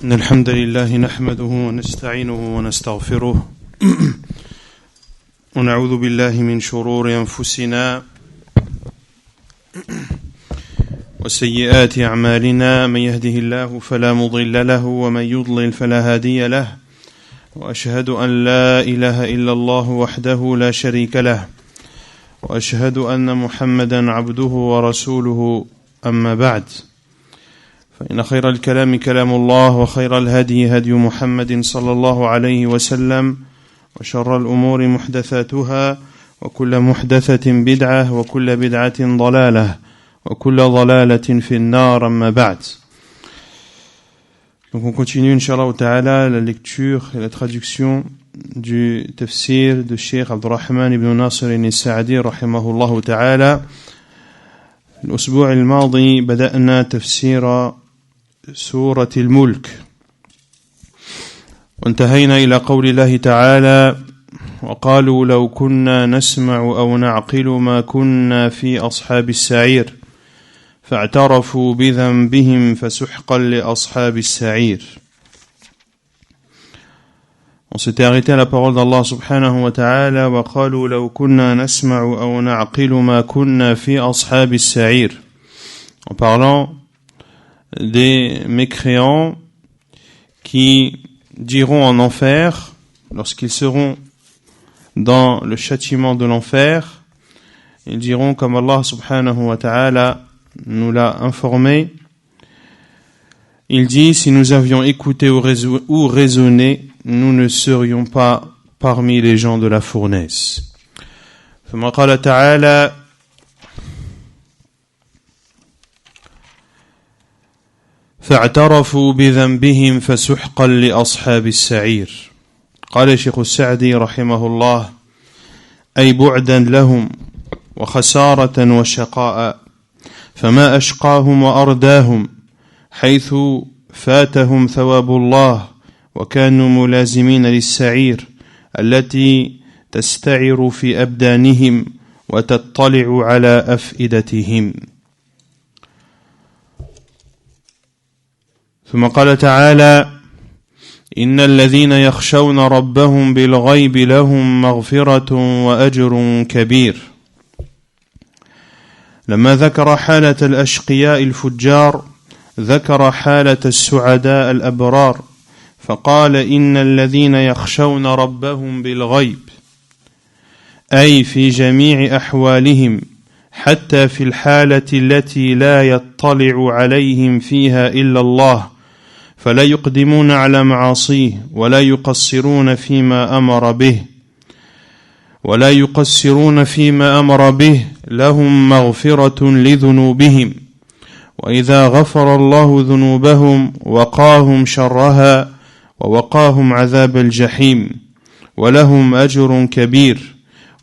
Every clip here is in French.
إن الحمد لله نحمده ونستعينه ونستغفره ونعوذ بالله من شرور أنفسنا وسيئات أعمالنا من يهده الله فلا مضل له ومن يضلل فلا هادي له وأشهد أن لا إله إلا الله وحده لا شريك له وأشهد أن محمدا عبده ورسوله أما بعد فإن خير الكلام كلام الله وخير الهدي هدي محمد صلى الله عليه وسلم وشر الأمور محدثاتها وكل محدثة بدعة وكل بدعة ضلالة وكل ضلالة في النار أما بعد. Donc on continue Inch'Allah ta'ala la lecture et la traduction du tafsir de Cheikh Abdurrahman ibn Nasir al-Sa'di rahimahullah ta'ala. الأسبوع الماضي بدأنا تفسير سورة الملك وانتهينا إلى قول الله تعالى وقالوا لو كنا نسمع أو نعقل ما كنا في أصحاب السعير فاعترفوا بذنبهم فسحقا لأصحاب السعير. On s'était arrêté à la parole d'Allah subhanahu wa ta'ala وقالوا لو كنا نسمع أو نعقل ما كنا في أصحاب السعير, en parlant des mécréants qui diront en enfer, lorsqu'ils seront dans le châtiment de l'enfer, ils diront comme Allah subhanahu wa ta'ala nous l'a informé, il dit si nous avions écouté ou raisonné, nous ne serions pas parmi les gens de la fournaise. ثم قال تعالى فاعترفوا بذنبهم فسحقا لأصحاب السعير. قال شيخ السعدي رحمه الله أي بعدا لهم وخسارة وشقاء, فما أشقاهم وأرداهم حيث فاتهم ثواب الله وكانوا ملازمين للسعير التي تستعر في أبدانهم وتطلع على أفئدتهم. ثم قال تعالى إن الذين يخشون ربهم بالغيب لهم مغفرة وأجر كبير. لما ذكر حالة الأشقياء الفجار ذكر حالة السعداء الأبرار, فقال إن الذين يخشون ربهم بالغيب أي في جميع أحوالهم حتى في الحالة التي لا يطلع عليهم فيها إلا الله, فلا يقدمون على معاصيه ولا يقصرون فيما أمر به لهم مغفرة لذنوبهم, وإذا غفر الله ذنوبهم وقاهم شرها ووقاهم عذاب الجحيم, ولهم أجر كبير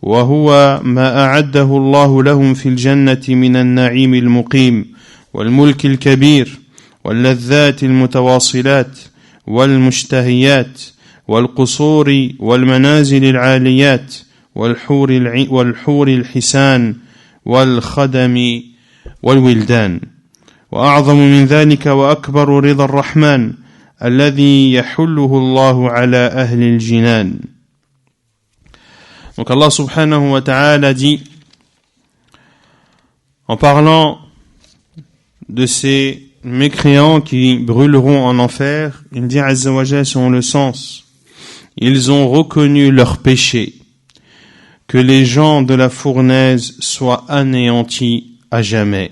وهو ما أعده الله لهم في الجنة من النعيم المقيم والملك الكبير واللذات المتواصلات والمشتهيات والقصور والمنازل العاليات والحور الحسان والخدم والولدان. وأعظم من ذلك وأكبر رضا الرحمن الذي يحله الله على أهل الجنان. Donc Allah subhanahu wa ta'ala dit, en parlant de ces mécréants qui brûleront en enfer, il dit azza wa jalla selon le sens, ils ont reconnu leur péché, que les gens de la fournaise soient anéantis à jamais,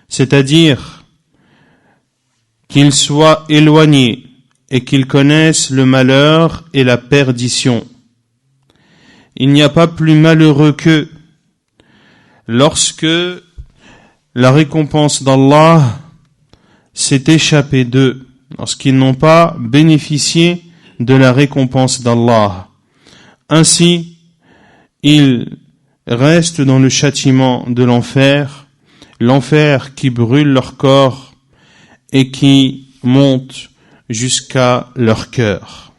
c'est-à-dire qu'ils soient éloignés et qu'ils connaissent le malheur et la perdition. Il n'y a pas plus malheureux qu'eux lorsque la récompense d'Allah s'est échappée d'eux, lorsqu'ils n'ont pas bénéficié de la récompense d'Allah. Ainsi, ils restent dans le châtiment de l'enfer, l'enfer qui brûle leur corps et qui monte jusqu'à leur cœur.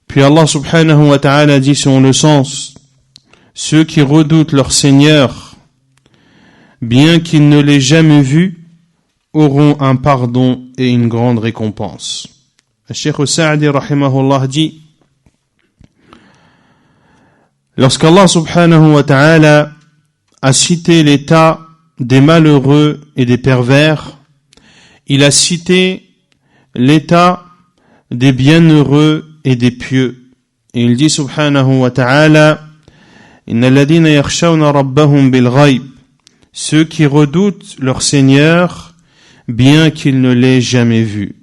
Puis Allah subhanahu wa ta'ala dit selon le sens, ceux qui redoutent leur Seigneur, bien qu'ils ne l'aient jamais vu auront un pardon et une grande récompense. Le Cheikh Sa'di rahimahullah dit, lorsqu'Allah subhanahu wa ta'ala a cité l'état des malheureux et des pervers, il a cité l'état des bienheureux et des pieux. Et il dit subhanahu wa ta'ala, Inna alladhina yakhshawna rabbahum bil ghayb, ceux qui redoutent leur Seigneur bien qu'ils ne l'aient jamais vu.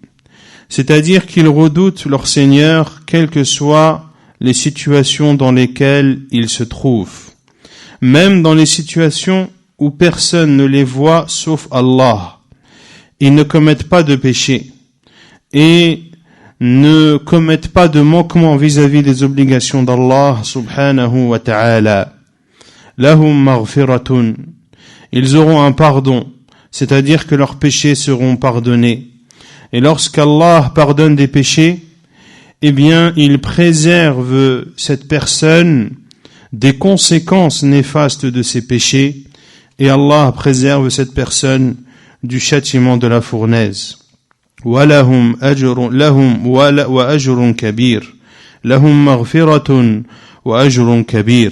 C'est-à-dire qu'ils redoutent leur Seigneur quelles que soient les situations dans lesquelles ils se trouvent. Même dans les situations où personne ne les voit sauf Allah. Ils ne commettent pas de péché et ne commettent pas de manquement vis-à-vis des obligations d'Allah subhanahu wa ta'ala. Lahum maghfiratun. Ils auront un pardon, c'est-à-dire que leurs péchés seront pardonnés. Et lorsqu'Allah pardonne des péchés, eh bien, il préserve cette personne des conséquences néfastes de ses péchés, et Allah préserve cette personne du châtiment de la fournaise. وَلَهُمْ أَجْرٌ لَهُمْ وَأَجْرٌ كَبِيرٌ لَهُمْ مَغْفِرَةٌ وَأَجْرٌ كَبِيرٌ.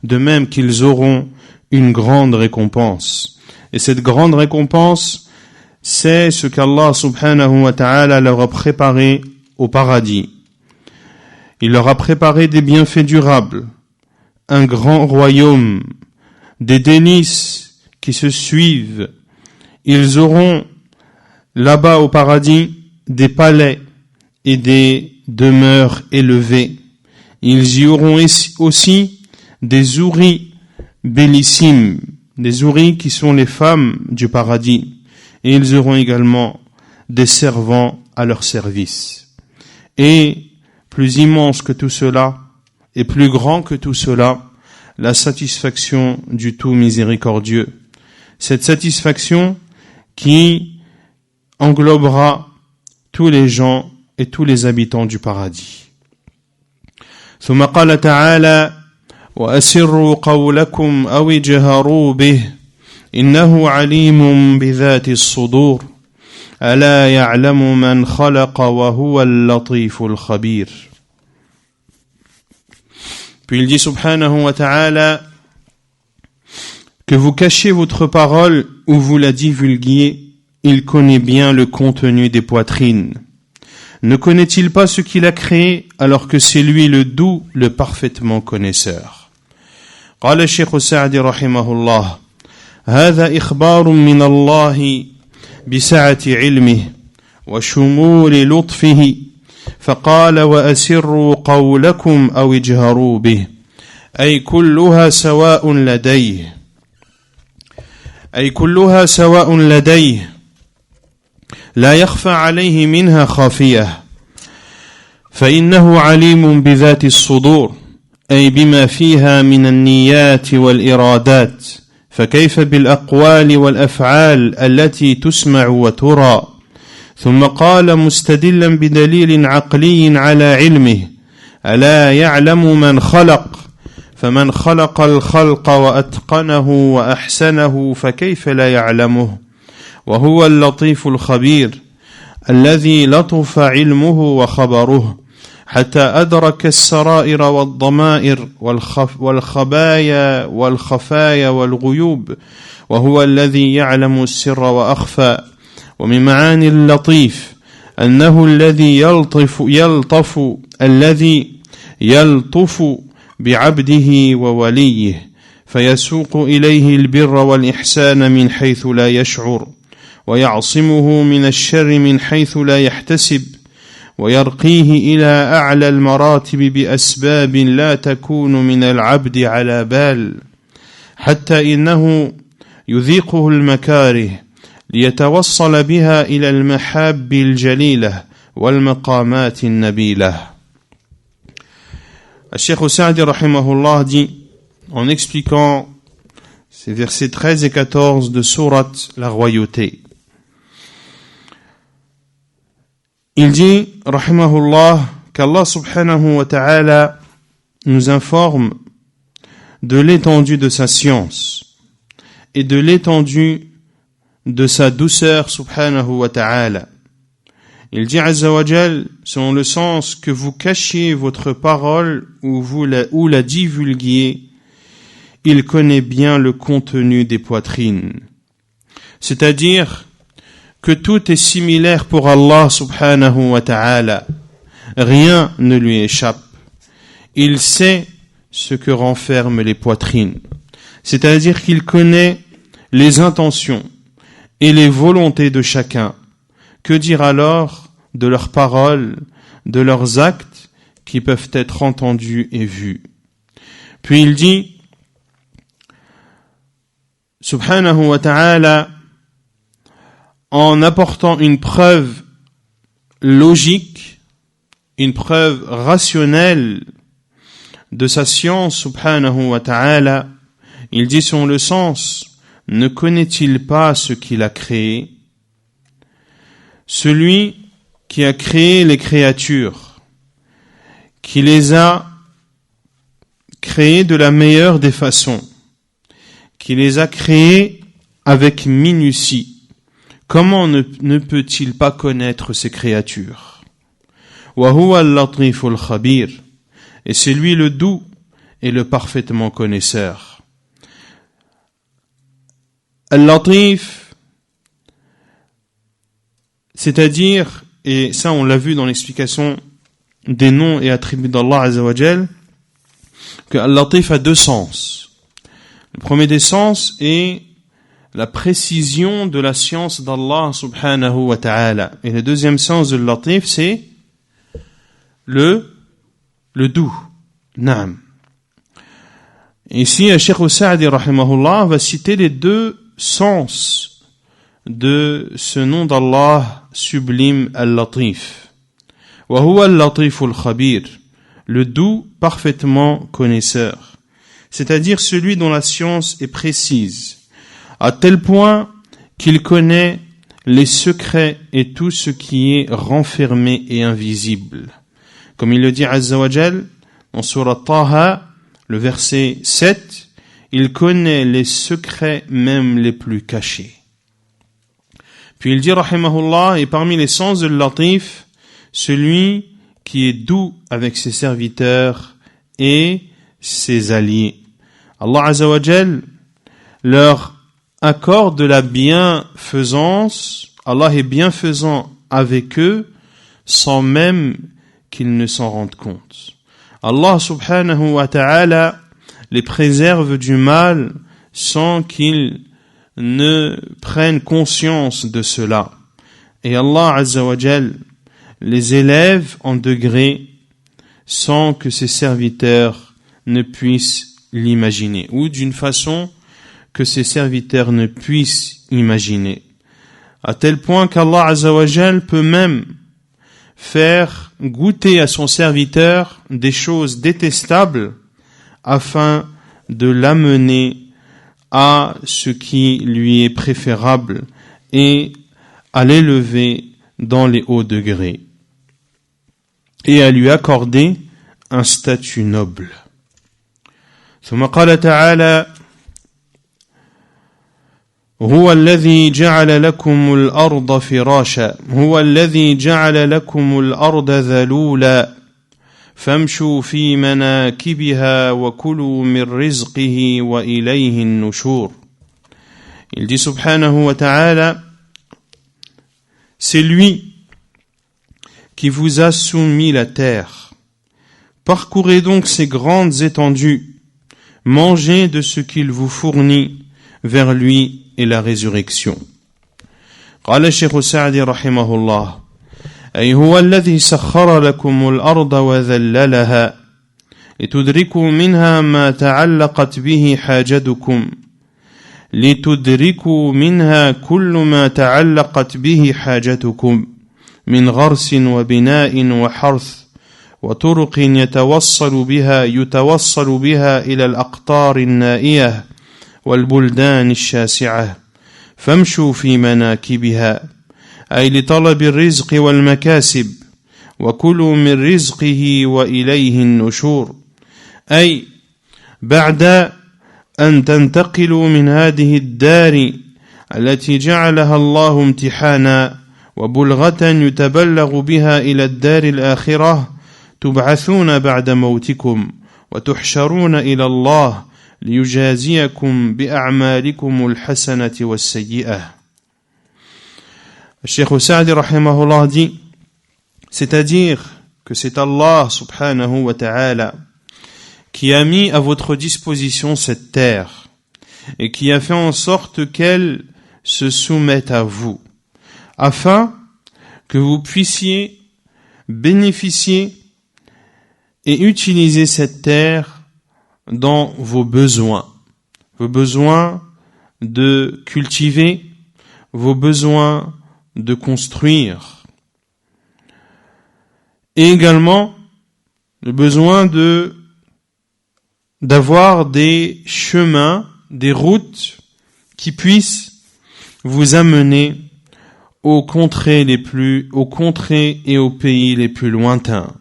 De même qu'ils auront une grande récompense. Et cette grande récompense, c'est ce qu'Allah subhanahu wa ta'ala leur a préparé au paradis. Il leur a préparé des bienfaits durables, un grand royaume, des délices qui se suivent. Ils auront là-bas au paradis des palais et des demeures élevées. Ils y auront aussi des houris bellissimes, des houris qui sont les femmes du paradis. Et ils auront également des servants à leur service. Et plus immense que tout cela, et plus grand que tout cela, la satisfaction du tout miséricordieux. Cette satisfaction qui englobera tous les gens et tous les habitants du paradis. ثم قال تعالى وأسروا قولكم أو اجهروا به إنه عليم بذات الصدور ألا يعلم من خلق وهو اللطيف الخبير. Puis il dit subhanahu wa ta'ala, que vous cachiez votre parole ou vous la divulguiez, il connaît bien le contenu des poitrines. Ne connaît-il pas ce qu'il a créé alors que c'est lui le doux, le parfaitement connaisseur. قال الشيخ السعدي رحمه الله هذا إخبار من الله بسعة علمه وشمول لطفه فقال وأسروا قولكم أو اجهروا به أي كلها سواء لديه لا يخفى عليه منها خافية فإنه عليم بذات الصدور أي بما فيها من النيات والإرادات فكيف بالأقوال والأفعال التي تسمع وترى ثم قال مستدلا بدليل عقلي على علمه ألا يعلم من خلق فمن خلق الخلق وأتقنه وأحسنه فكيف لا يعلمه وهو اللطيف الخبير الذي لطف علمه وخبره حتى أدرك السرائر والضمائر والخبايا والخفايا والغيوب وهو الذي يعلم السر وأخفى ومن معاني اللطيف أنه الذي يلطف بعبده ووليه فيسوق إليه البر والإحسان من حيث لا يشعر ويعصمه من الشر من حيث لا يحتسب ويرقيه إلى أعلى المراتب بأسباب لا تكون من العبد على بال حتى إنه يذيقه المكاره ليتوصل بها إلى المحاب الجليلة والمقامات النبيلة. Cheikh Sa'di rahimahullah dit, en expliquant ces versets 13 et 14 de sourate La Royauté, il dit, rahimahullah, qu'Allah subhanahu wa ta'ala nous informe de l'étendue de sa science et de l'étendue de sa douceur subhanahu wa ta'ala. Il dit Azza wa Jal, selon le sens que vous cachiez votre parole ou la divulguiez, il connaît bien le contenu des poitrines. C'est-à-dire que tout est similaire pour Allah subhanahu wa ta'ala. Rien ne lui échappe. Il sait ce que renferment les poitrines. C'est-à-dire qu'il connaît les intentions et les volontés de chacun. Que dire alors de leurs paroles, de leurs actes qui peuvent être entendus et vus? Puis il dit, subhanahu wa ta'ala, en apportant une preuve logique, une preuve rationnelle de sa science, subhanahu wa ta'ala, il dit selon le sens, ne connaît-il pas ce qu'il a créé? Celui qui a créé les créatures, qui les a créées de la meilleure des façons, qui les a créées avec minutie, comment ne peut-il pas connaître ces créatures? Wa huwa al-latiful khabir, et c'est lui le doux et le parfaitement connaisseur. Al-latif, c'est-à-dire, et ça on l'a vu dans l'explication des noms et attributs d'Allah Azza wa Jal, que Al-Latif a deux sens. Le premier des sens est la précision de la science d'Allah subhanahu wa ta'ala. Et le deuxième sens de Al-Latif, c'est le doux. Naam. Ici, Cheikh Sa'di rahimahullah va citer les deux sens de ce nom d'Allah sublime Al-Latif. Wa huwa al-latiful khabir, le doux parfaitement connaisseur, c'est-à-dire celui dont la science est précise, à tel point qu'il connaît les secrets et tout ce qui est renfermé et invisible. Comme il le dit Azza wa Jal dans Surat Taha, le verset 7, il connaît les secrets même les plus cachés. Puis il dit rahimahullah, et parmi les sens de Latif, celui qui est doux avec ses serviteurs et ses alliés. Allah Azza wa Jal leur accorde de la bienfaisance. Allah est bienfaisant avec eux sans même qu'ils ne s'en rendent compte. Allah subhanahu wa ta'ala les préserve du mal sans qu'ils ne prennent conscience de cela. Et Allah Azza wa Jal les élève en degrés sans que ses serviteurs ne puissent l'imaginer, ou d'une façon que ses serviteurs ne puissent imaginer. À tel point qu'Allah Azza wa Jal peut même faire goûter à son serviteur des choses détestables afin de l'amener à ce qui lui est préférable et à l'élever dans les hauts degrés et à lui accorder un statut noble. ثم قال تعالى هو الذي جعل لكم الأرض فراشا هو الذي جعل لكم الأرض ذلولا فامشوا في مناكبها وكلوا من رزقه وإليه النشور. Il dit subhanahu wa ta'ala, c'est lui qui vous a soumis la terre. Parcourez donc ces grandes étendues, mangez de ce qu'il vous fournit, vers lui et la résurrection. قال الشيخ السعدي رحمه الله أي هو الذي سخر لكم الأرض وذللها لتدركوا منها ما تعلقت به حاجتكم لتدركوا منها كل ما تعلقت به حاجتكم من غرس وبناء وحرث وطرق يتوصل بها إلى الأقطار النائية والبلدان الشاسعة فامشوا في مناكبها أي لطلب الرزق والمكاسب وكلوا من رزقه وإليه النشور أي بعد أن تنتقلوا من هذه الدار التي جعلها الله امتحانا وبلغة يتبلغ بها إلى الدار الآخرة تبعثون بعد موتكم وتحشرون إلى الله ليجازيكم بأعمالكم الحسنة والسيئة. Cheikh Sa'di rahimahullah dit, c'est-à-dire que c'est Allah subhanahu wa ta'ala qui a mis à votre disposition cette terre et qui a fait en sorte qu'elle se soumette à vous, afin que vous puissiez bénéficier et utiliser cette terre dans vos besoins de cultiver, vos besoins de construire, et également le besoin d'avoir des chemins, des routes qui puissent vous amener aux contrées et aux pays les plus lointains.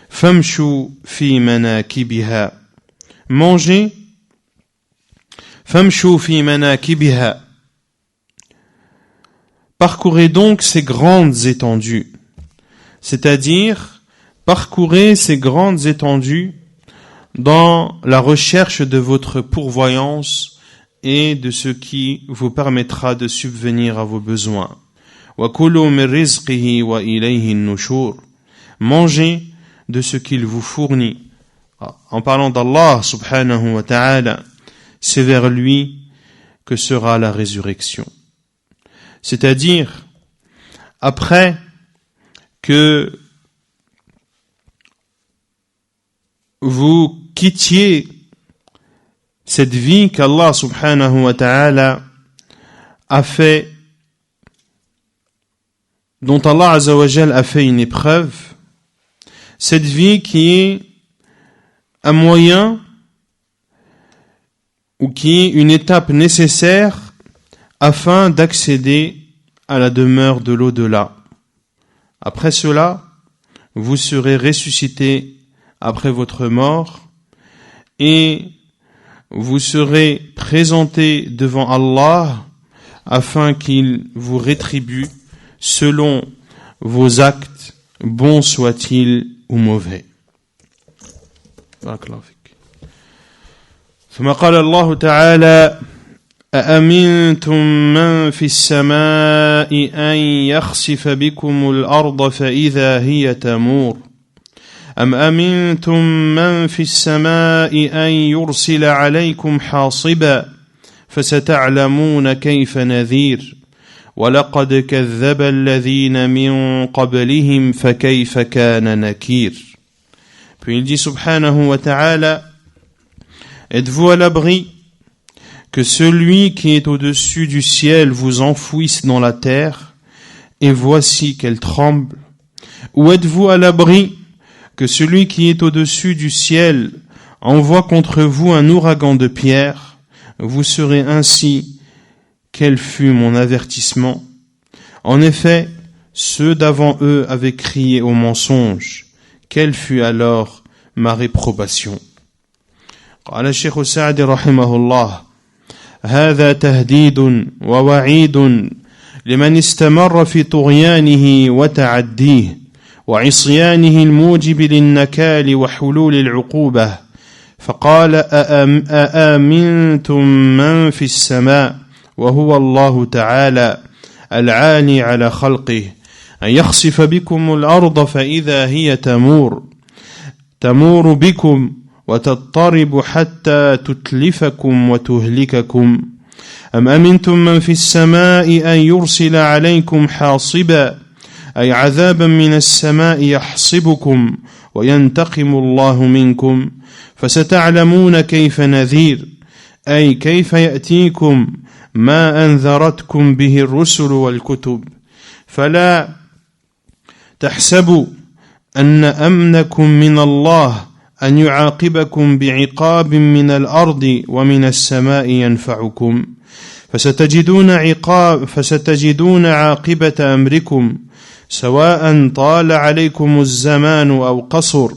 Famshu fi manakibiha. Mangez. Famshu fi manakibiha. Parcourez donc ces grandes étendues, c'est-à-dire parcourez ces grandes étendues dans la recherche de votre pourvoyance et de ce qui vous permettra de subvenir à vos besoins. وَكُلُوا مِنْ رِزْقِهِ وَإِلَيْهِ النُّشُورُ. Mangez de ce qu'il vous fournit. En parlant d'Allah subhanahu wa ta'ala, c'est vers lui que sera la résurrection. C'est-à-dire, après que vous quittiez cette vie qu'Allah subhanahu wa ta'ala a fait, dont Allah azza wa jal a fait une épreuve, cette vie qui est un moyen ou qui est une étape nécessaire afin d'accéder à la demeure de l'au-delà. Après cela, vous serez ressuscité après votre mort et vous serez présenté devant Allah afin qu'il vous rétribue selon vos actes, bons soient-ils ou mauvais. ثم قال الله تعالى أأمنتم من في السماء أن يخسف بكم الأرض فإذا هي تمور أم أمنتم من في السماء أن يرسل عليكم حاصبا فستعلمون كيف نذير ولقد كذب الذين من قبلهم فكيف كان نكير. Puis il dit subhanahu wa ta'ala, êtes-vous à l'abri que celui qui est au-dessus du ciel vous enfouisse dans la terre, et voici qu'elle tremble? Ou êtes-vous à l'abri que celui qui est au-dessus du ciel envoie contre vous un ouragan de pierre? Vous saurez ainsi quel fut mon avertissement. En effet, ceux d'avant eux avaient crié au mensonge. Quelle fut alors ma réprobation? قال الشيخ السعدي رحمه الله: هذا تهديد ووعيد لمن استمر في طغيانه وتعديه وعصيانه الموجب للنكال وحلول العقوبة. فقال: أأمنتم من في السماء وهو الله تعالى العالي على خلقه أن يخسف بكم الأرض فإذا هي تمور بكم وتضطرب حتى تتلفكم وتهلككم. أم أمنتم من في السماء أن يرسل عليكم حاصبا أي عذابا من السماء يحصبكم وينتقم الله منكم فستعلمون كيف نذير أي كيف يأتيكم ما أنذرتكم به الرسل والكتب. فلا تحسبوا أن أمنكم من الله أن يعاقبكم بعقاب من الأرض ومن السماء ينفعكم فستجدون عاقبة أمركم سواء طال عليكم الزمان أو قصر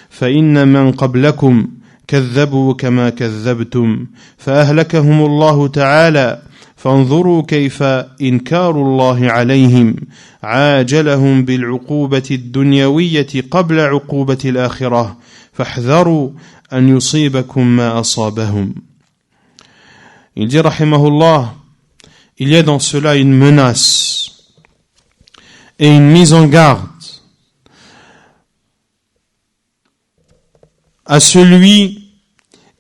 فإن من قبلكم كذبوا كما كذبتم فأهلكهم الله تعالى فانظروا كيف إنكار الله عليهم عاجلهم بالعقوبة الدنيوية قبل عقوبة الآخرة فاحذروا أن يصيبكم ما أصابهم. Il dit rahimahullah, il y a dans cela une menace et une mise en garde à celui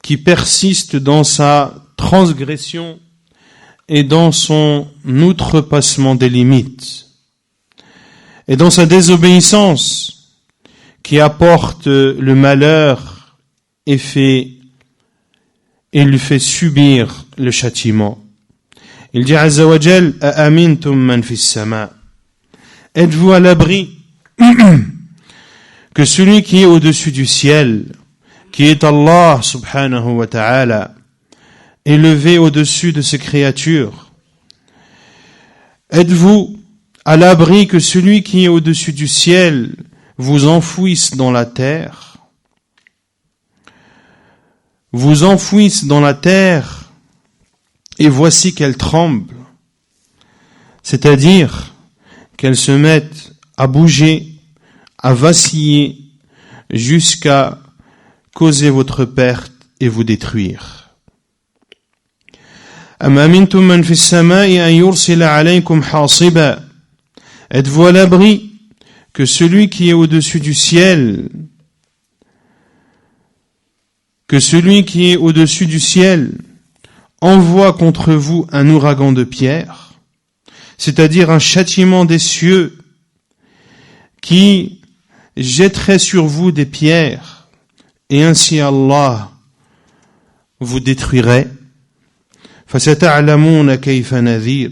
qui persiste dans sa transgression et dans son outrepassement des limites et dans sa désobéissance qui apporte le malheur et lui fait subir le châtiment. Il dit Azza wa Jal, A'amintum man fis sama. Êtes-vous à l'abri que celui qui est au-dessus du ciel, qui est Allah subhanahu wa ta'ala, élevé au-dessus de ses créatures? Êtes-vous à l'abri que celui qui est au-dessus du ciel vous enfouisse dans la terre? Vous enfouisse dans la terre et voici qu'elle tremble, c'est-à-dire qu'elle se mette à bouger, à vaciller jusqu'à causer votre perte et vous détruire. Êtes-vous à l'abri que celui qui est au-dessus du ciel, envoie contre vous un ouragan de pierre, c'est-à-dire un châtiment des cieux qui jetterait sur vous des pierres, et ainsi Allah vous détruirait. فَسَتَعْلَمُونَ كَيْفَ نَذِيرٌ.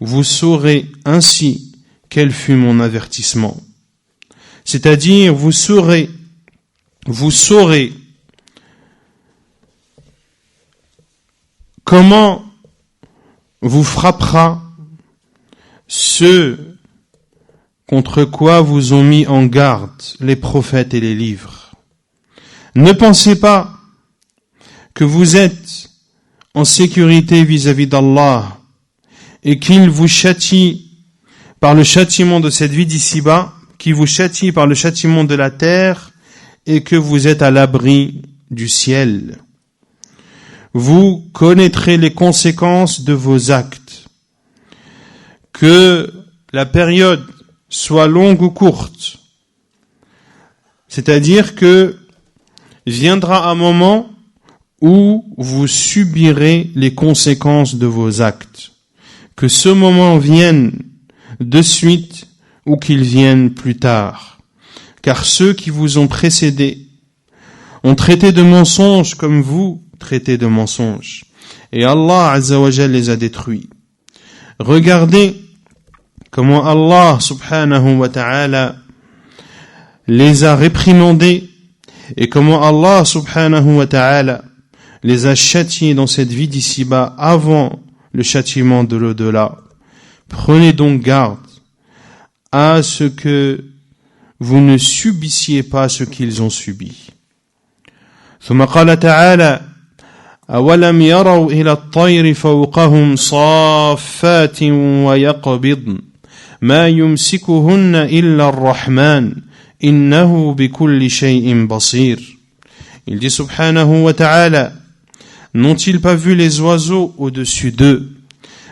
Vous saurez ainsi quel fut mon avertissement. C'est-à-dire, vous saurez comment vous frappera ceux contre quoi vous ont mis en garde les prophètes et les livres. Ne pensez pas que vous êtes en sécurité vis-à-vis d'Allah et qu'il vous châtie par le châtiment de cette vie d'ici-bas, qu'il vous châtie par le châtiment de la terre et que vous êtes à l'abri du ciel. Vous connaîtrez les conséquences de vos actes. Que la période soit longue ou courte, c'est-à-dire que viendra un moment où vous subirez les conséquences de vos actes. Que ce moment vienne de suite ou qu'il vienne plus tard. Car ceux qui vous ont précédés ont traité de mensonges comme vous traitez de mensonges. Et Allah Azza wa Jal les a détruits. Regardez comment Allah subhanahu wa ta'ala les a réprimandés et comment Allah subhanahu wa ta'ala les a châtiés dans cette vie d'ici-bas avant le châtiment de l'au-delà. Prenez donc garde à ce que vous ne subissiez pas ce qu'ils ont subi. ثم قال تعالى أولم يروا إلى الطير فوقهم صافات ويقبضن ما يمسكهن إلا الرحمن إنه بكل شيء بصير. Il dit subhanahu wa ta'ala, n'ont-ils pas vu les oiseaux au-dessus d'eux,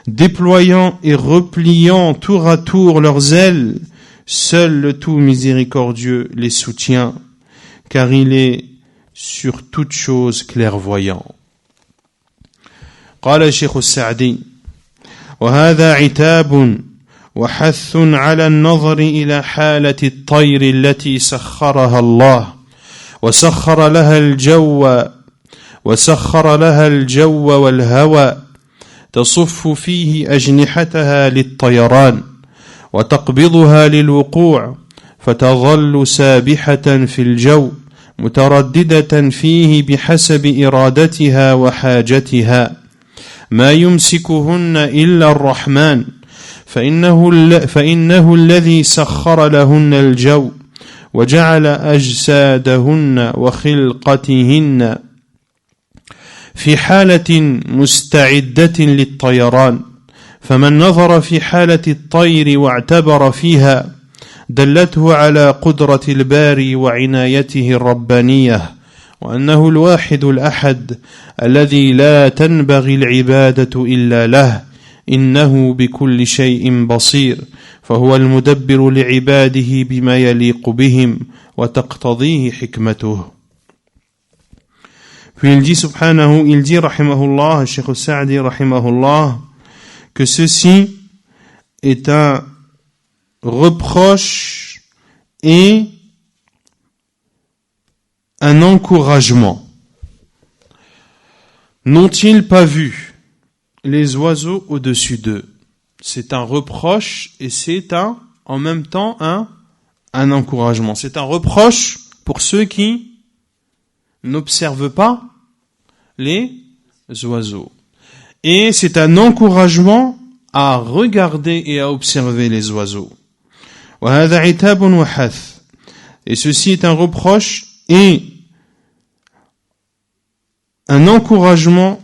déployant et repliant tour à tour leurs ailes? Seul le tout miséricordieux les soutient, car il est sur toute chose clairvoyant. قال الشيخ السعدي وهذا عتاب وحث على النظر إلى حالة الطير التي سخرها الله وسخر لها الجو والهوى تصف فيه أجنحتها للطيران وتقبضها للوقوع فتظل سابحة في الجو مترددة فيه بحسب إرادتها وحاجتها ما يمسكهن إلا الرحمن فإنه الذي سخر لهن الجو وجعل أجسادهن وخلقتهن في حالة مستعدة للطيران فمن نظر في حالة الطير واعتبر فيها دلته على قدرة الباري وعنايته الربانية وأنه الواحد الأحد الذي لا تنبغي العبادة إلا له إنه بكل شيء بصير فهو المدبر لعباده بما يليق بهم وتقتضيه حكمته. Puis il dit rahimahullah, Cheikh Sa'di rahimahullah, que ceci est un reproche et un encouragement. N'ont-ils pas vu les oiseaux au-dessus d'eux? C'est un reproche et c'est en même temps un encouragement. C'est un reproche pour ceux qui n'observent pas les oiseaux. Et c'est un encouragement à regarder et à observer les oiseaux. Et ceci est un reproche et un encouragement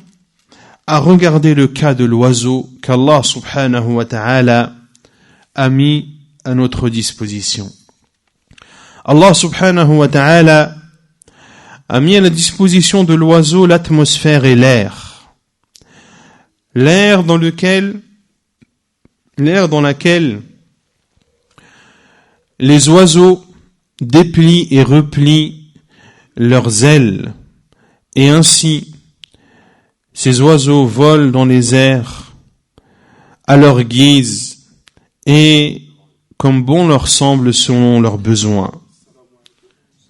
à regarder le cas de l'oiseau qu'Allah subhanahu wa ta'ala a mis à notre disposition. Allah subhanahu wa ta'ala a mis à la disposition de l'oiseau l'atmosphère et l'air. L'air dans laquelle les oiseaux déplient et replient leurs ailes. Et ainsi, ces oiseaux volent dans les airs à leur guise et comme bon leur semble selon leurs besoins.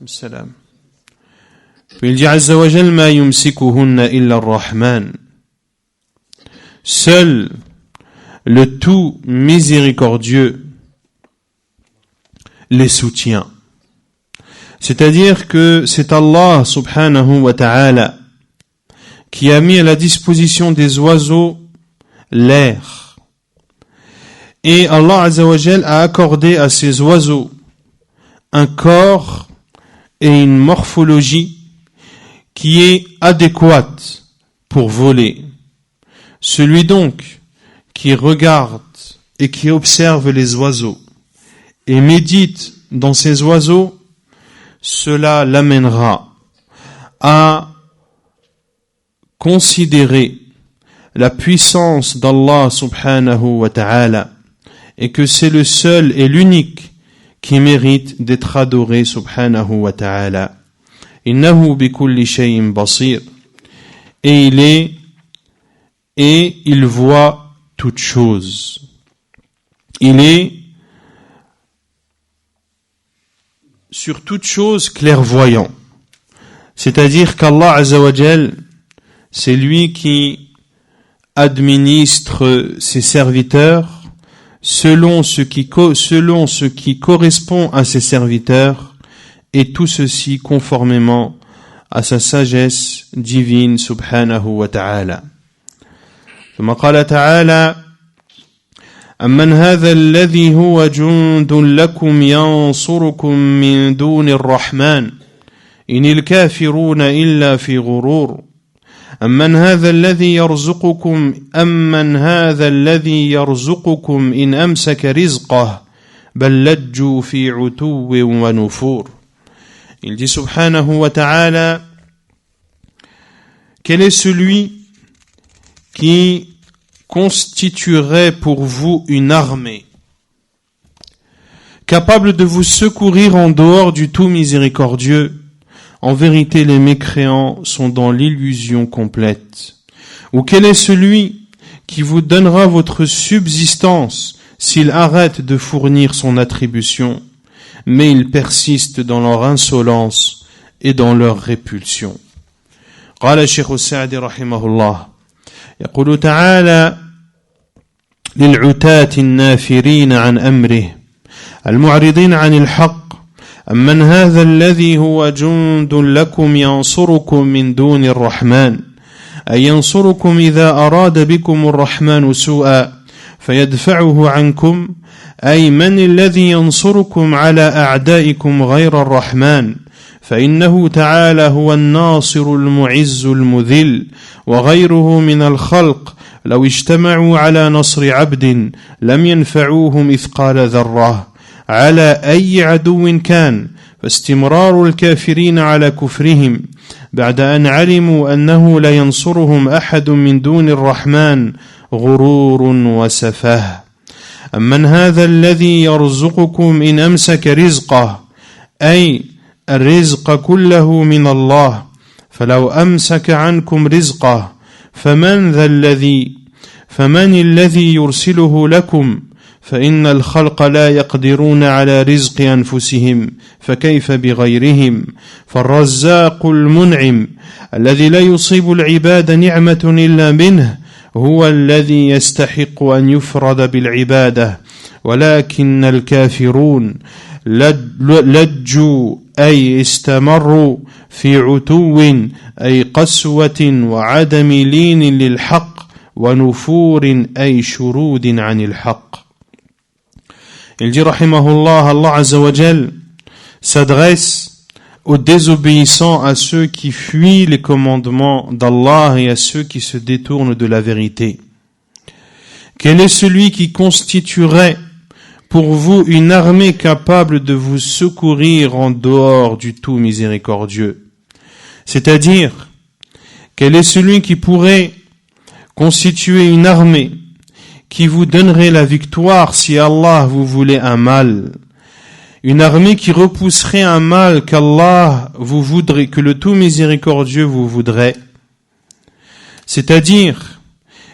Salam. Puis il dit Azza wa Jal ma yumsikuhunna illa ar-Rahman. Seul le tout miséricordieux les soutient. C'est-à-dire que c'est Allah subhanahu wa ta'ala qui a mis à la disposition des oiseaux l'air. Et Allah Azza wa Jal a accordé à ces oiseaux un corps et une morphologie qui est adéquate pour voler. Celui donc qui regarde et qui observe les oiseaux et médite dans ces oiseaux, cela l'amènera à considérer la puissance d'Allah subhanahu wa ta'ala et que c'est le seul et l'unique qui mérite d'être adoré subhanahu wa ta'ala. Innahu bi kulli shay'in basir. Et il voit toutes choses. Il est sur toute chose clairvoyant. C'est-à-dire qu'Allah Azza wa Jal, c'est lui qui administre ses serviteurs selon ce qui correspond à ses serviteurs, et tout ceci conformément à sa sagesse divine subhanahu wa ta'ala. ثم قال تعالى أمن هذا الذي هو جند لكم ينصركم من دون الرحمن إن الكافرون إلا في غرور أمن هذا الذي يرزقكم إن أمسك رزقه بل لجوا في عتو ونفور. Il dit subhanahu wa ta'ala, quel est celui qui constituerait pour vous une armée capable de vous secourir en dehors du tout miséricordieux? En vérité, les mécréants sont dans l'illusion complète. Ou quel est celui qui vous donnera votre subsistance s'il arrête de fournir son attribution? Mais ils persistent dans leur insolence et dans leur répulsion. قال الشيخ السعدي رحمه الله يقول تعالى للعتاة النافرين عن أمره المعرضين عن الحق أمن هذا الذي هو جند لكم ينصركم من دون الرحمن أي ينصركم إذا أراد بكم الرحمن سوءا فيدفعه عنكم أي من الذي ينصركم على أعدائكم غير الرحمن فإنه تعالى هو الناصر المعز المذل وغيره من الخلق لو اجتمعوا على نصر عبد لم ينفعوه مثقال ذرة على أي عدو كان فاستمرار الكافرين على كفرهم بعد أن علموا أنه لا ينصرهم أحد من دون الرحمن غرور وسفه أمن هذا الذي يرزقكم إن أمسك رزقه أي الرزق كله من الله فلو أمسك عنكم رزقه فمن الذي يرسله لكم فإن الخلق لا يقدرون على رزق أنفسهم فكيف بغيرهم فالرزاق المنعم الذي لا يصيب العباد نعمة إلا منه هو الذي يستحق أن يفرد بالعبادة ولكن الكافرون لجوا أي استمروا في عتو أي قسوة وعدم لين للحق ونفور أي شرود عن الحق. Il dit rahimahullah, Allah Azza wa Jal s'adresse aux désobéissants, à ceux qui fuient les commandements d'Allah et à ceux qui se détournent de la vérité. Quel est celui qui constituerait pour vous une armée capable de vous secourir en dehors du tout miséricordieux? C'est-à-dire, quel est celui qui pourrait constituer une armée qui vous donnerait la victoire si Allah vous voulait un mal? Une armée qui repousserait un mal qu'Allah vous voudrait, que le tout miséricordieux vous voudrait. C'est-à-dire,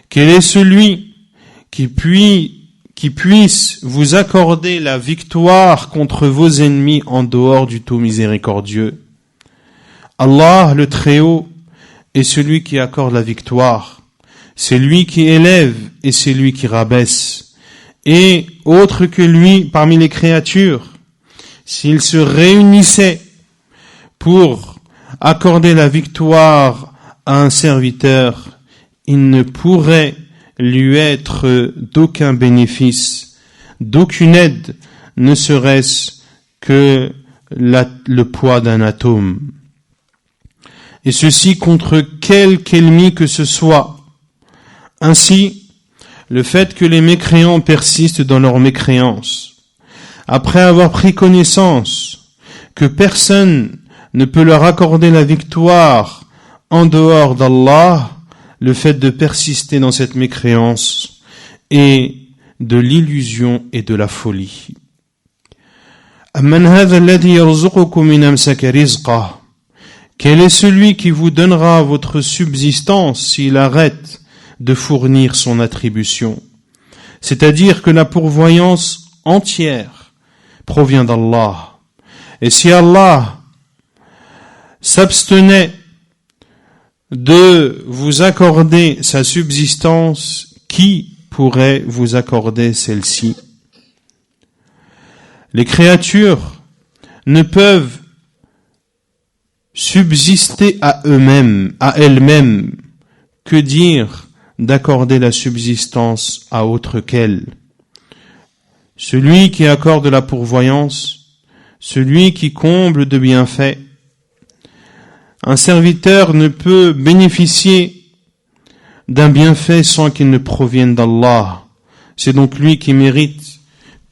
quel est celui qui puisse vous accorder la victoire contre vos ennemis en dehors du tout miséricordieux? Allah, le Très-Haut, est celui qui accorde la victoire. C'est lui qui élève et c'est lui qui rabaisse. Et autre que lui, parmi les créatures, s'ils se réunissaient pour accorder la victoire à un serviteur, il ne pourrait lui être d'aucun bénéfice, d'aucune aide, ne serait-ce que le poids d'un atome. Et ceci contre quelque ennemi que ce soit. Ainsi, le fait que les mécréants persistent dans leur mécréance, après avoir pris connaissance que personne ne peut leur accorder la victoire en dehors d'Allah, le fait de persister dans cette mécréance est de l'illusion et de la folie. Quel est celui qui vous donnera votre subsistance s'il arrête de fournir son attribution? C'est-à-dire que la pourvoyance entière provient d'Allah. Et si Allah s'abstenait de vous accorder sa subsistance, qui pourrait vous accorder celle-ci? Les créatures ne peuvent subsister à elles-mêmes, que dire d'accorder la subsistance à autre qu'elle? Celui qui accorde la pourvoyance, celui qui comble de bienfaits. Un serviteur ne peut bénéficier d'un bienfait sans qu'il ne provienne d'Allah. C'est donc lui qui mérite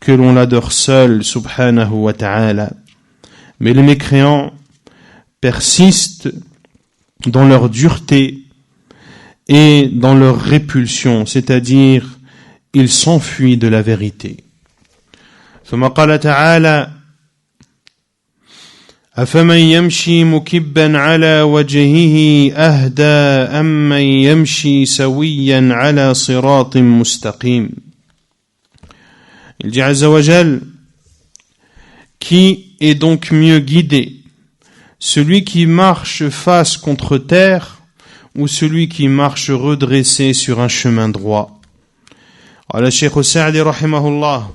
que l'on l'adore seul, subhanahu wa ta'ala. Mais les mécréants persistent dans leur dureté et dans leur répulsion, c'est-à-dire ils s'enfuient de la vérité. ثم قال تعالى أفمن يمشي مكبا على وجهه أهدى أمن يمشي سويا على صراط مستقيم. Il dit Azza wa Jal, qui est donc mieux guidé, celui qui marche face contre terre ou celui qui marche redressé sur un chemin droit? قال الشيخ السعدي رحمه الله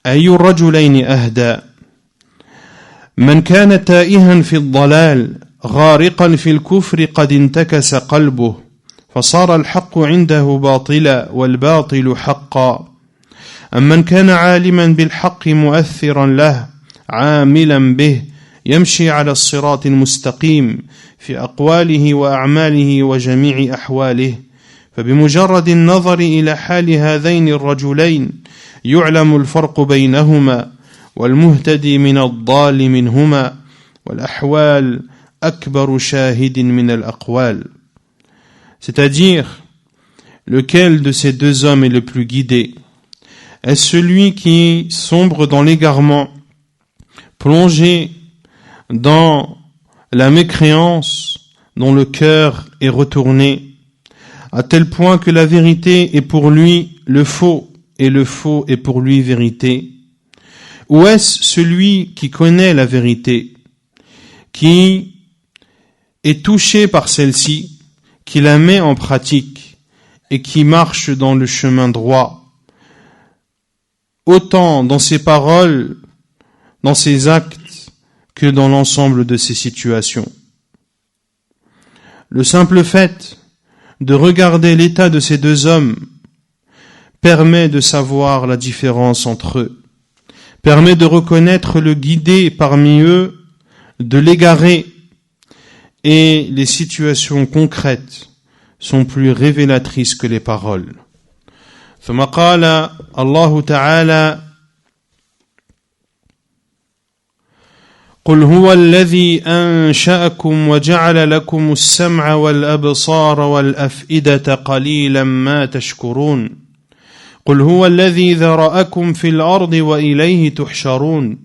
أي الرجلين أهدى من كان تائها في الضلال غارقا في الكفر قد انتكس قلبه فصار الحق عنده باطلا والباطل حقا أم من كان عالما بالحق مؤثرا له عاملا به يمشي على الصراط المستقيم في أقواله وأعماله وجميع أحواله، فبمجرد النظر إلى حال هذين الرجلين يعلم الفرق بينهما والمهتدي من الضال منهما، والأحوال أكبر شاهد من الأقوال. C'est-à-dire, lequel de ces deux hommes est le plus guidé? Est-ce celui qui sombre dans l'égarement, plongé dans la mécréance, dont le cœur est retourné, à tel point que la vérité est pour lui le faux, et le faux est pour lui vérité? Ou est-ce celui qui connaît la vérité, qui est touché par celle-ci, qui la met en pratique et qui marche dans le chemin droit, autant dans ses paroles, dans ses actes, que dans l'ensemble de ses situations? Le simple fait de regarder l'état de ces deux hommes permet de savoir la différence entre eux, permet de reconnaître le guidé parmi eux, de l'égaré, et les situations concrètes sont plus révélatrices que les paroles. ثم قال الله تعالى: قل هو الذي أنشأكم وجعل لكم السمع والأبصار والأفئدة قليلا ما تشكرون قل هو الذي ذرأكم في الأرض وإليه تحشرون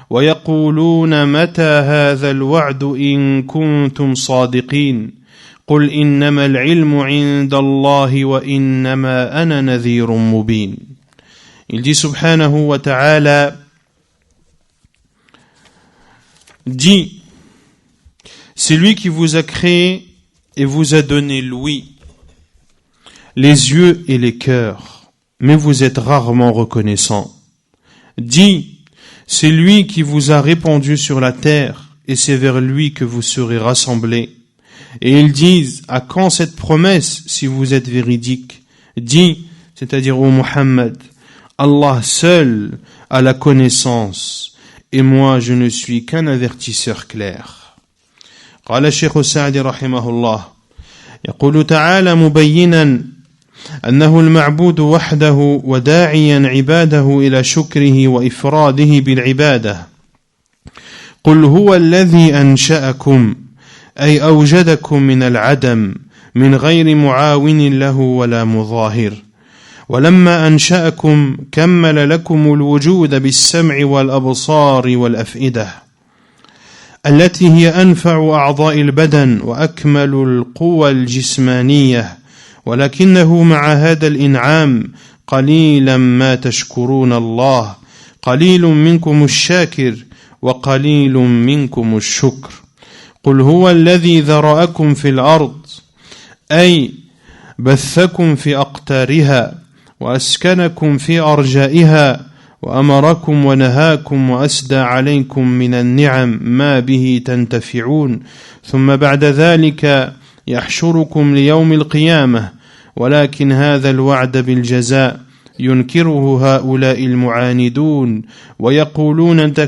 ويقولون متى هذا الوعد إن كنتم صادقين قل إنما العلم عند الله وإنما أنا نذير مبين. Il dit subhanahu wa ta'ala: Dis, c'est lui qui vous a créé et vous a donné l'ouïe, les yeux et les cœurs, mais vous êtes rarement reconnaissants. Dis, c'est lui qui vous a répandu sur la terre et c'est vers lui que vous serez rassemblés. Et ils disent, à quand cette promesse si vous êtes véridique? Dis, c'est-à-dire ô Muhammad, Allah seul a la connaissance. Et moi, je ne suis qu'un avertisseur clair. قال الشيخ السعدي رحمه الله يقول تعالى مبينا أنه المعبود وحده وداعيا عباده إلى شكره وإفراده بالعبادة قل هو الذي أنشأكم أي أوجدكم من العدم من غير معاون له ولا مظاهر ولما أنشأكم كمل لكم الوجود بالسمع والأبصار والأفئدة التي هي أنفع أعضاء البدن وأكمل القوى الجسمانية ولكنه مع هذا الإنعام قليلا ما تشكرون الله قليل منكم الشاكر وقليل منكم الشكر قل هو الذي ذرأكم في الأرض أي بثكم في أقطارها وأسكنكم في أرجائها وأمركم ونهاكم وأسدى عليكم من النعم ما به تنتفعون ثم بعد ذلك يحشركم ليوم القيامة ولكن هذا الوعد بالجزاء ينكره هؤلاء المعاندون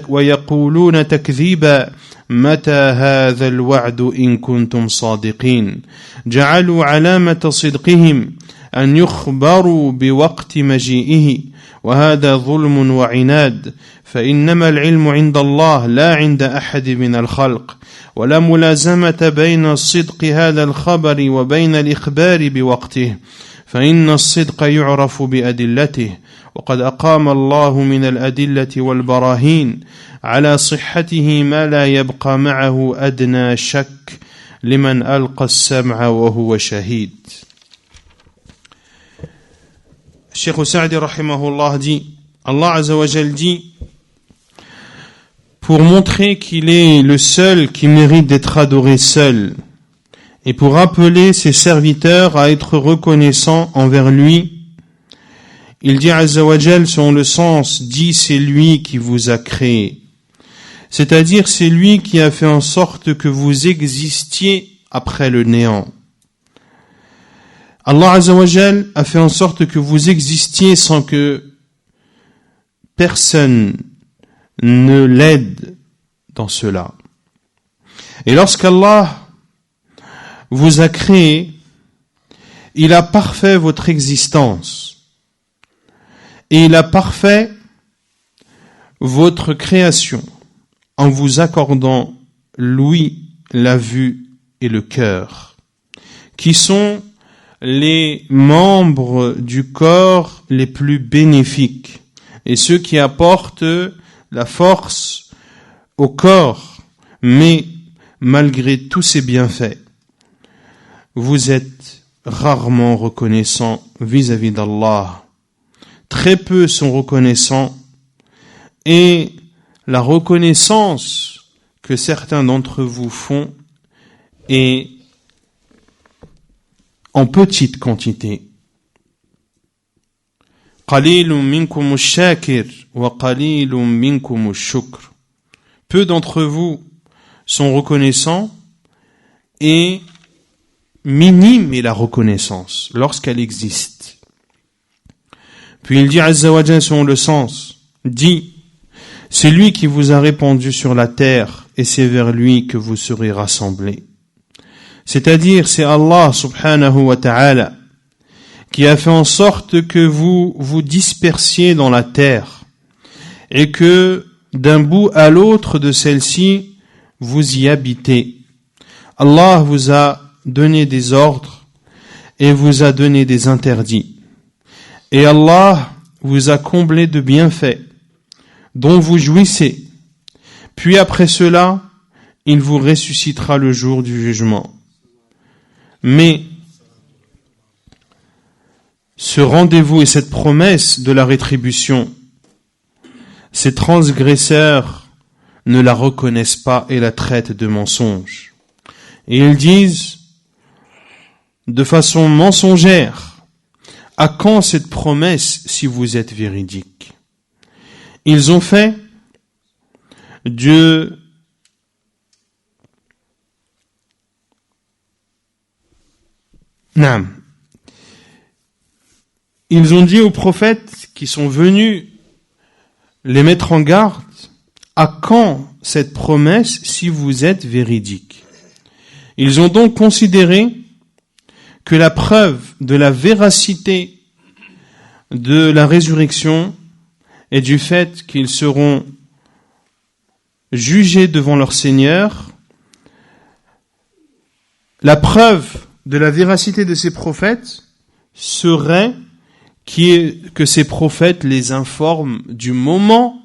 ويقولون تكذيبا متى هذا الوعد إن كنتم صادقين جعلوا علامة صدقهم أن يخبروا بوقت مجيئه وهذا ظلم وعناد فإنما العلم عند الله لا عند أحد من الخلق ولا ملازمة بين الصدق هذا الخبر وبين الإخبار بوقته فإن الصدق يعرف بأدلته وقد أقام الله من الأدلة والبراهين على صحته ما لا يبقى معه أدنى شك لمن ألقى السمع وهو شهيد. Cheikh Sa'di rahimahullah dit, Allah Azza wa Jal dit, pour montrer qu'il est le seul qui mérite d'être adoré seul, et pour rappeler ses serviteurs à être reconnaissants envers lui, il dit Azza wa Jal, selon le sens, dit c'est lui qui vous a créé. C'est-à-dire c'est lui qui a fait en sorte que vous existiez après le néant. Allah Azza wa Jal a fait en sorte que vous existiez sans que personne ne l'aide dans cela. Et lorsqu'Allah vous a créé, il a parfait votre existence et il a parfait votre création en vous accordant l'ouïe, la vue et le cœur, qui sont les membres du corps les plus bénéfiques et ceux qui apportent la force au corps. Mais malgré tous ces bienfaits, vous êtes rarement reconnaissants vis-à-vis d'Allah. Très peu sont reconnaissants, et la reconnaissance que certains d'entre vous font est en petite quantité. قَلِيلٌ مِنْكُمُ الشَّاكِرُ وَقَلِيلٌ مِنْكُمُ الشُّكْرُ. Peu d'entre vous sont reconnaissants, et minime est la reconnaissance lorsqu'elle existe. Puis il dit Azza wa Jalla selon le sens, dit, c'est lui qui vous a répandu sur la terre et c'est vers lui que vous serez rassemblés. C'est-à-dire, c'est Allah subhanahu wa ta'ala qui a fait en sorte que vous vous dispersiez dans la terre et que d'un bout à l'autre de celle-ci, vous y habitez. Allah vous a donné des ordres et vous a donné des interdits. Et Allah vous a comblé de bienfaits dont vous jouissez. Puis après cela, il vous ressuscitera le jour du jugement. Mais ce rendez-vous et cette promesse de la rétribution, ces transgresseurs ne la reconnaissent pas et la traitent de mensonge. Et ils disent de façon mensongère, à quand cette promesse si vous êtes véridique? Ils ont fait Dieu Ils ont dit aux prophètes qui sont venus les mettre en garde, à quand cette promesse si vous êtes véridique? Ils ont donc considéré que la preuve de la véracité de la résurrection et du fait qu'ils seront jugés devant leur Seigneur, la preuve de la véracité de ces prophètes serait que ces prophètes les informent du moment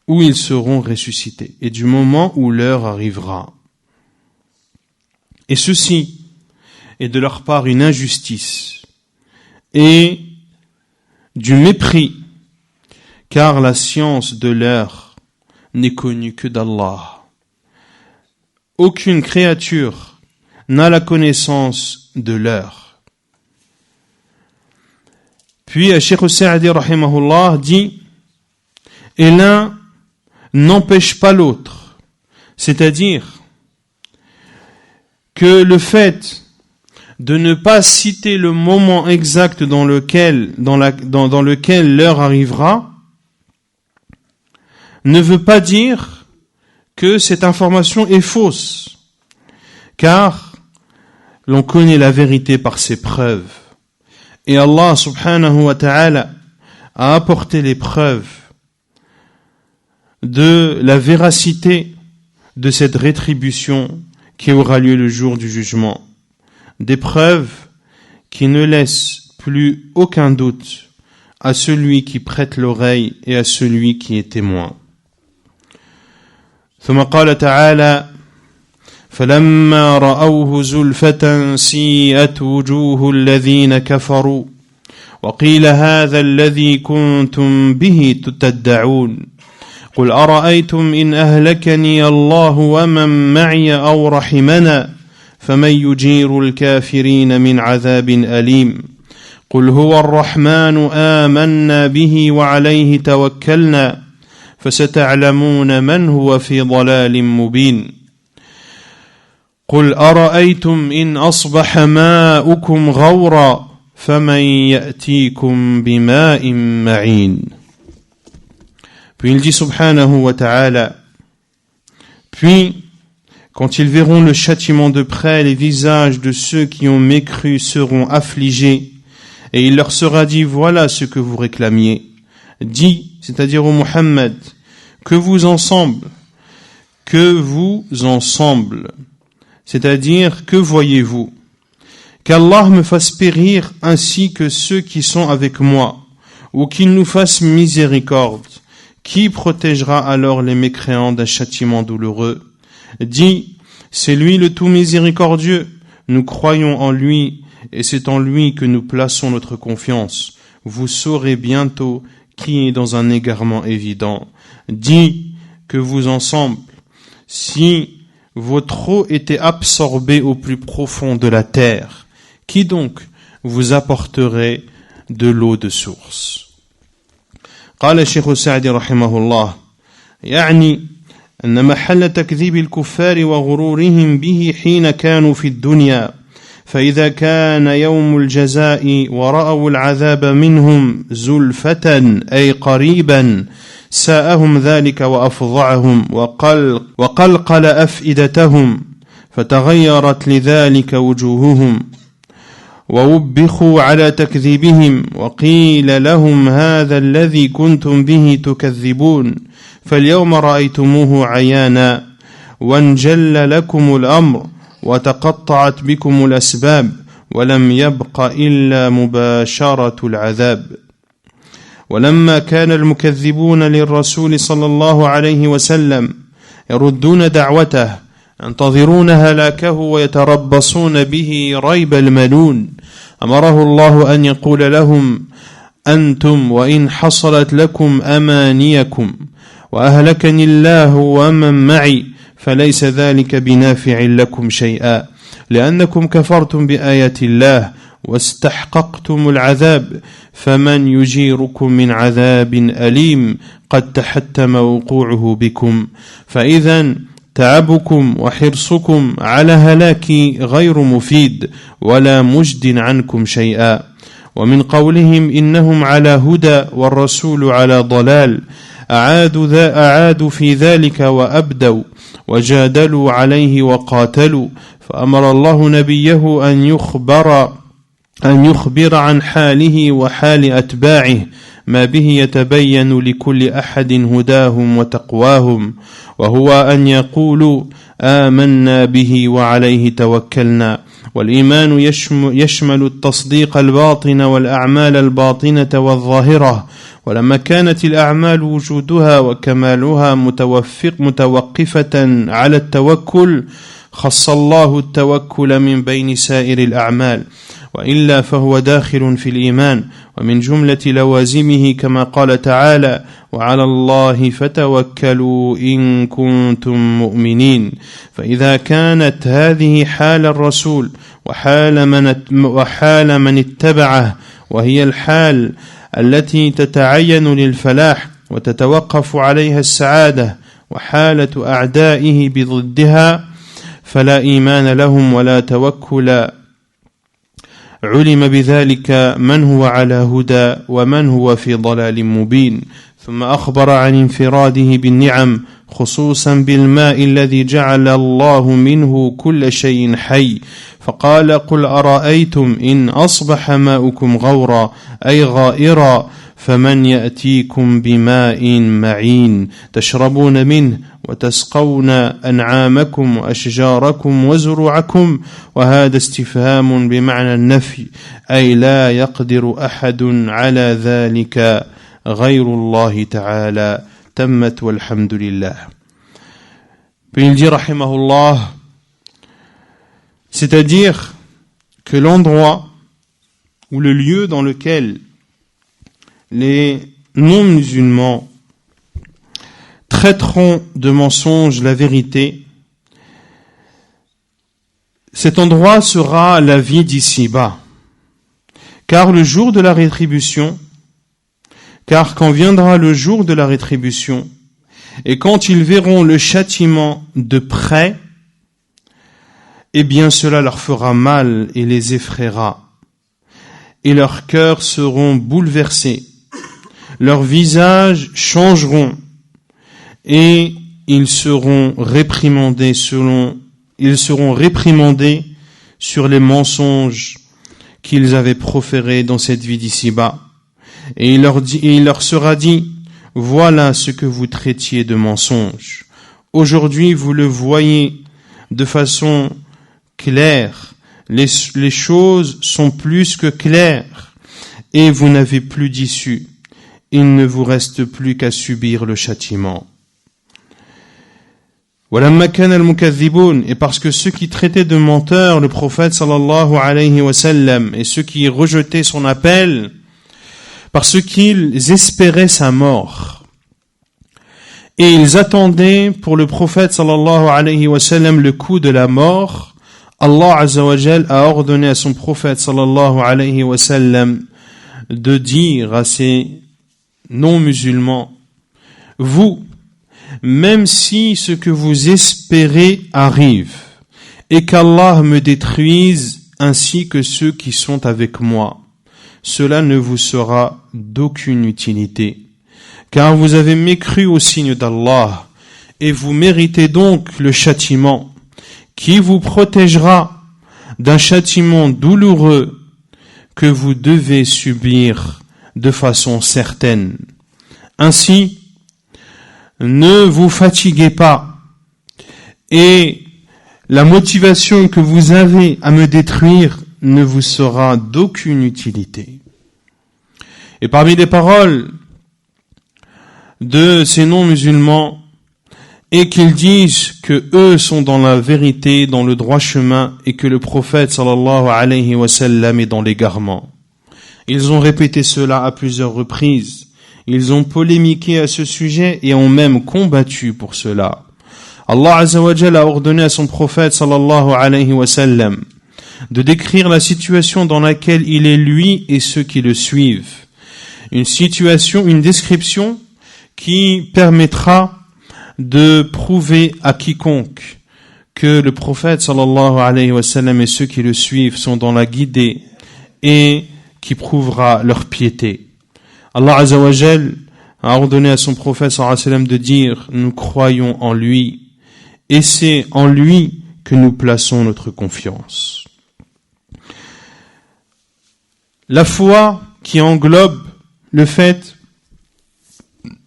où ils seront ressuscités et du moment où l'heure arrivera. Et ceci est de leur part une injustice et du mépris, car la science de l'heure n'est connue que d'Allah. Aucune créature n'a la connaissance de l'heure. Puis Cheikh Sa'di rahimahullah dit, et l'un n'empêche pas l'autre, c'est-à-dire que le fait de ne pas citer le moment exact dans lequel l'heure arrivera ne veut pas dire que cette information est fausse, car l'on connaît la vérité par ses preuves. Et Allah subhanahu wa ta'ala a apporté les preuves de la véracité de cette rétribution qui aura lieu le jour du jugement. Des preuves qui ne laissent plus aucun doute à celui qui prête l'oreille et à celui qui est témoin. ثم قال تعالى فلما رأوه زلفة سيئت وجوه الذين كفروا وقيل هذا الذي كنتم به تدعون قل أرأيتم إن أهلكني الله ومن معي أو رحمنا فمن يجير الكافرين من عذاب أليم قل هو الرحمن آمنا به وعليه توكلنا فستعلمون من هو في ضلال مبين قل أرأيتم إن أصبح ماؤكم غورا فمن يأتيكم بماء معين. Puis il dit subhanahu wa ta'ala, Puis, quand ils verront le châtiment de près, les visages de ceux qui ont mécru seront affligés, et il leur sera dit, voilà ce que vous réclamiez. Dis, c'est-à-dire au Muhammad, que vous ensemble, c'est-à-dire que voyez-vous? Qu'Allah me fasse périr ainsi que ceux qui sont avec moi, ou qu'il nous fasse miséricorde. Qui protégera alors les mécréants d'un châtiment douloureux? Dis, c'est lui le tout miséricordieux, nous croyons en lui, et c'est en lui que nous plaçons notre confiance. Vous saurez bientôt qui est dans un égarement évident. Dis que vous ensemble, si vos trous étaient absorbés au plus profond de la terre, qui donc vous apporterait de l'eau de source? قال الشيخ السعدي رحمه الله يعني أن محل تكذيب الكفار وغرورهم به حين كانوا في الدنيا فإذا كان يوم الجزاء ورأوا العذاب منهم زلفة أي قريبا ساءهم ذلك وأفظعهم وقلقل أفئدتهم فتغيرت لذلك وجوههم ووبخوا على تكذيبهم وقيل لهم هذا الذي كنتم به تكذبون فاليوم رأيتموه عيانا وانجل لكم الأمر وتقطعت بكم الأسباب ولم يبق إلا مباشرة العذاب. ولما كان المكذبون للرسول صلى الله عليه وسلم يردون دعوته ينتظرون هلاكه ويتربصون به ريب المنون أمره الله أن يقول لهم أنتم وإن حصلت لكم أمانيكم وأهلكني الله ومن معي فليس ذلك بنافع لكم شيئا لأنكم كفرتم بآيات الله واستحققتم العذاب فمن يجيركم من عذاب أليم قد تحتم وقوعه بكم فإذا تعبكم وحرصكم على هلاكي غير مفيد ولا مجد عنكم شيئا. ومن قولهم على هدى والرسول على ضلال أعادوا في ذلك وأبدوا وجادلوا عليه وقاتلوا فأمر الله نبيه أن يخبر عن حاله وحال أتباعه ما به يتبين لكل أحد هداهم وتقواهم وهو أن يقولوا آمنا به وعليه توكلنا. والإيمان يشمل التصديق الباطن والأعمال الباطنة والظاهرة ولما كانت الأعمال وجودها وكمالها متوقفة على التوكل خص الله التوكل من بين سائر الأعمال وإلا فهو داخل في الإيمان ومن جملة لوازمه كما قال تعالى وعلى الله فتوكلوا إن كنتم مؤمنين. فإذا كانت هذه حال الرسول وحال من اتبعه وهي الحال التي تتعين للفلاح وتتوقف عليها السعادة وحالة أعدائه بضدها فلا إيمان لهم ولا توكل. علم بذلك من هو على هدى ومن هو في ضلال مبين. ثم أخبر عن انفراده بالنعم خصوصا بالماء الذي جعل الله منه كل شيء حي فقال قل أرأيتم إن أصبح ماؤكم غورا أي غائرا فمن يأتيكم بماء معين تشربون منه وتسقون أنعامكم وأشجاركم وزروعكم وهذا استفهام بمعنى النفي أي لا يقدر أحد على ذلك غير الله تعالى تمت والحمد لله. Puis il dit rahimahullah, c'est-à-dire que l'endroit ou le lieu dans lequel les non-musulmans traiteront de mensonge la vérité, cet endroit sera la vie d'ici-bas. Car quand viendra le jour de la rétribution, et quand ils verront le châtiment de près, eh bien cela leur fera mal et les effraiera. Et leurs cœurs seront bouleversés, leurs visages changeront, et ils seront réprimandés sur les mensonges qu'ils avaient proférés dans cette vie d'ici-bas. Et il leur sera dit, voilà ce que vous traitiez de mensonge. Aujourd'hui, vous le voyez de façon claire. Les choses sont plus que claires et vous n'avez plus d'issue. Il ne vous reste plus qu'à subir le châtiment. Et parce que ceux qui traitaient de menteurs le prophète sallallahu alayhi wa sallam et ceux qui rejetaient son appel parce qu'ils espéraient sa mort et ils attendaient pour le prophète sallallahu alayhi wa sallam le coup de la mort, Allah azza wa jal a ordonné à son prophète sallallahu alayhi wa sallam de dire à ces non-musulmans, vous, même si ce que vous espérez arrive et qu'Allah me détruise ainsi que ceux qui sont avec moi, cela ne vous sera d'aucune utilité, car vous avez mécru au signe d'Allah et vous méritez donc le châtiment qui vous protégera d'un châtiment douloureux que vous devez subir de façon certaine. Ainsi, ne vous fatiguez pas et la motivation que vous avez à me détruire ne vous sera d'aucune utilité. Et parmi les paroles de ces non-musulmans et qu'ils disent que eux sont dans la vérité, dans le droit chemin et que le prophète sallallahu alayhi wa sallam est dans l'égarement. Ils ont répété cela à plusieurs reprises. Ils ont polémiqué à ce sujet et ont même combattu pour cela. Allah azza wa jalla a ordonné à son prophète sallallahu alayhi wa sallam de décrire la situation dans laquelle il est lui et ceux qui le suivent. Une description qui permettra de prouver à quiconque que le prophète sallallahu alayhi wa sallam et ceux qui le suivent sont dans la guidée et qui prouvera leur piété. Allah azza wa jal a ordonné à son prophète sallallahu alayhi wa sallam de dire, nous croyons en lui et c'est en lui que nous plaçons notre confiance. La foi qui englobe le fait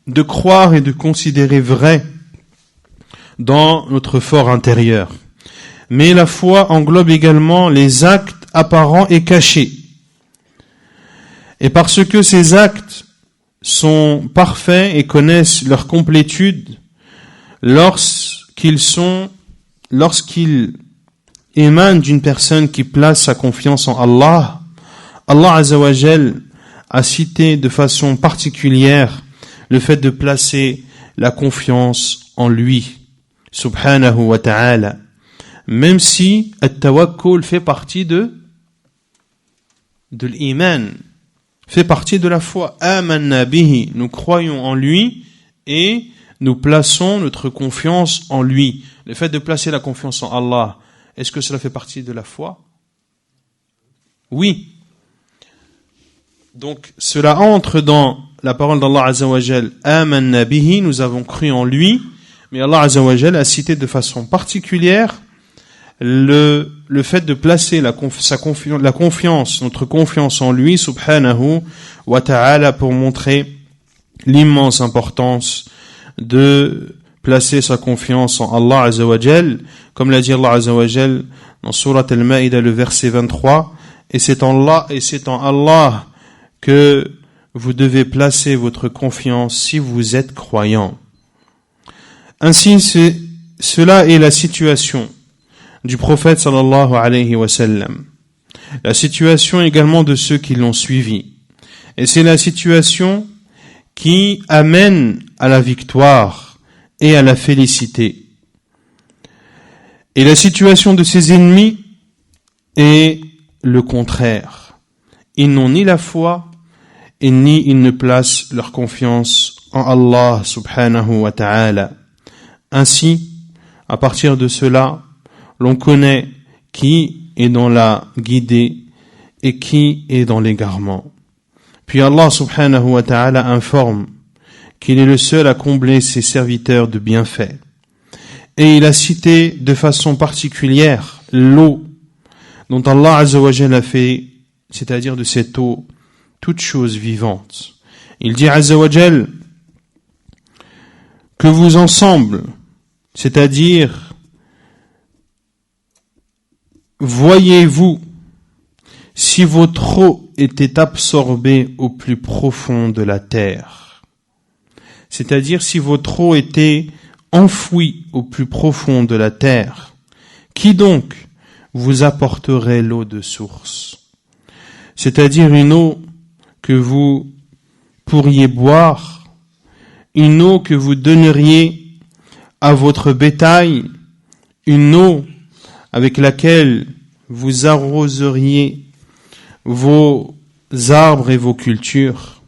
de croire et de considérer vrai dans notre fort intérieur. Mais la foi englobe également les actes apparents et cachés. Et parce que ces actes sont parfaits et connaissent leur complétude, lorsqu'ils émanent d'une personne qui place sa confiance en Allah, Allah azza wa jal a cité de façon particulière le fait de placer la confiance en lui, subhanahu wa ta'ala. Même si at-tawakkul fait partie de l'iman, fait partie de la foi. Amanna bihi, nous croyons en lui et nous plaçons notre confiance en lui. Le fait de placer la confiance en Allah, est-ce que cela fait partie de la foi? Oui. Donc, cela entre dans la parole d'Allah Azza wa Jal, Amanna bihi, nous avons cru en lui, mais Allah Azza wa Jal a cité de façon particulière le fait de placer la confiance, notre confiance en lui, subhanahu wa ta'ala, pour montrer l'immense importance de placer sa confiance en Allah Azza wa Jal, comme l'a dit Allah Azza wa Jal dans Surat Al-Ma'idah, le verset 23, et c'est en Allah que vous devez placer votre confiance si vous êtes croyant. Ainsi, cela est la situation du prophète sallallahu alayhi wa sallam. La situation également de ceux qui l'ont suivi. Et c'est la situation qui amène à la victoire et à la félicité. Et la situation de ses ennemis est le contraire. Ils n'ont ni la foi et ni ils ne placent leur confiance en Allah subhanahu wa ta'ala. Ainsi, à partir de cela, l'on connaît qui est dans la guidée et qui est dans l'égarement. Puis Allah subhanahu wa ta'ala informe qu'il est le seul à combler ses serviteurs de bienfaits. Et il a cité de façon particulière l'eau dont Allah Azza wa Jalla a fait, c'est-à-dire de cette eau, toute chose vivante. Il dit Azza wa Jalla que vous ensemble, c'est-à-dire voyez-vous si votre eau était absorbée au plus profond de la terre, c'est-à-dire si votre eau était enfouie au plus profond de la terre, qui donc vous apporterait l'eau de source, c'est-à-dire une eau que vous pourriez boire, une eau que vous donneriez à votre bétail, une eau avec laquelle vous arroseriez vos arbres et vos cultures.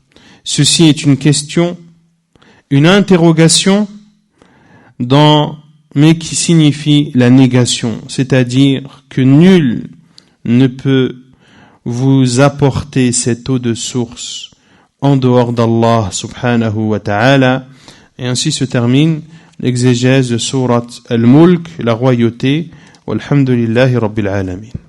Ceci est une question, une interrogation, mais qui signifie la négation, c'est-à-dire que nul ne peut vous apporter cette eau de source en dehors d'Allah subhanahu wa ta'ala. Et ainsi se termine l'exégèse de sourate Al-Mulk, la royauté. Walhamdulillahi Rabbil Alamin.